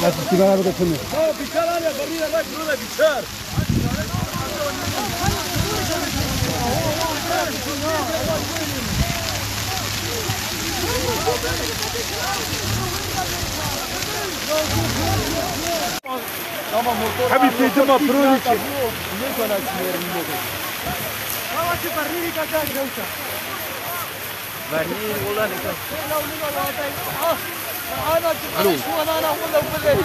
استیبار رو بکنه. بیچاره آنیا برای الله جلوه بیچار. حبيبي دم برونيتي ليش انا اسمير منك ما تبريني كذا جوتا برني والله لك انا تبريش وانا ولا بالله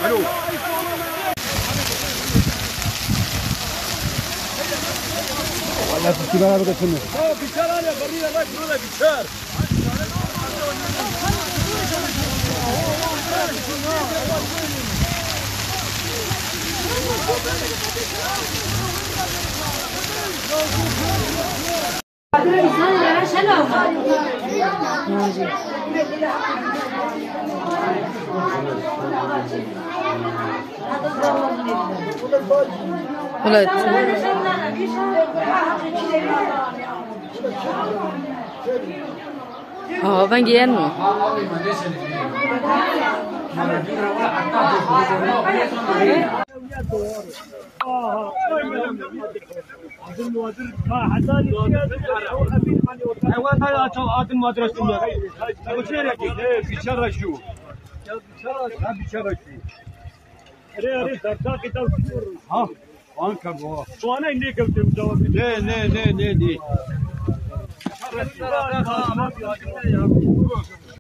الو والله استیبار رو بکنه. بیچاره آنیا برای الله جلوه بیچار. ولد bagian نه